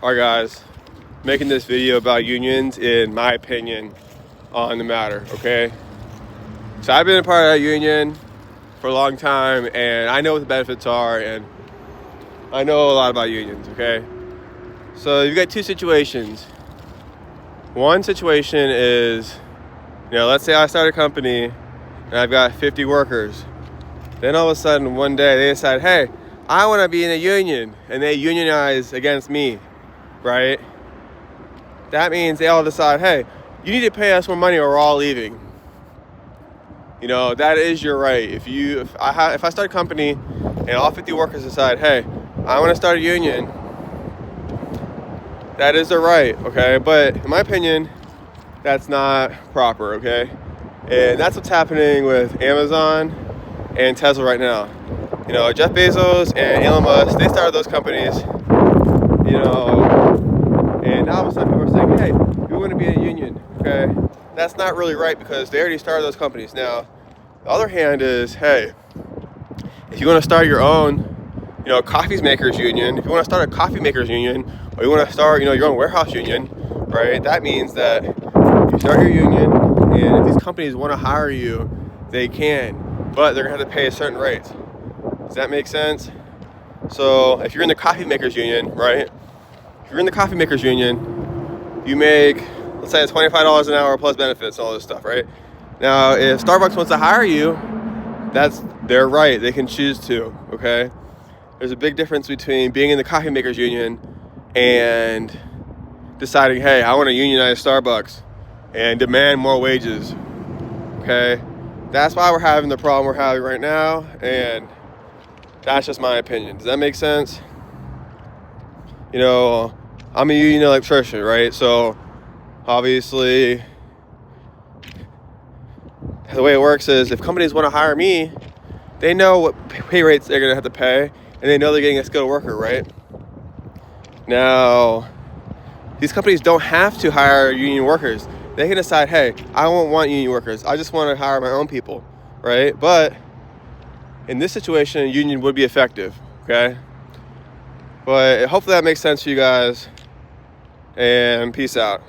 Alright guys, making this video about unions in my opinion on the matter, okay? So I've been a part of that union for a long time and I know what the benefits are and I know a lot about unions, okay? So you've got two situations. One situation is, let's say I start a company and I've got 50 workers. Then all of a sudden one day they decide, hey, I want to be in a union, and they unionize against me, right? That means they all decide, hey, you need to pay us more money or we're all leaving. That is your right. If I start a company and all 50 workers decide, hey, I want to start a union, that is their right, okay? But in my opinion, that's not proper, okay? And that's what's happening with Amazon and Tesla right now. Jeff Bezos and Elon Musk, they started those companies, and now all of a sudden people are saying, hey, we want to be in a union, okay? That's not really right because they already started those companies. Now, the other hand is, hey, if you want to start your own, coffee makers union, if you want to start a coffee makers union, or you want to start, your own warehouse union, right? That means that you start your union, and if these companies want to hire you, they can, but they're going to have to pay a certain rate. Does that make sense? So if you're in the coffee makers union, right? If you're in the coffee makers union, you make, let's say, $25 an hour plus benefits and all this stuff, right? Now, if Starbucks wants to hire you, that's their right. They can choose to, okay? There's a big difference between being in the coffee makers union and deciding, hey, I want to unionize Starbucks and demand more wages, okay? That's why we're having the problem we're having right now, and that's just my opinion. Does that make sense? I'm a union electrician, right? So obviously the way it works is if companies want to hire me, they know what pay rates they're going to have to pay, and they know they're getting a skilled worker, right? Now, these companies don't have to hire union workers. They can decide, hey, I won't want union workers. I just want to hire my own people, right? But in this situation, a union would be effective, okay? But hopefully that makes sense to you guys, and peace out.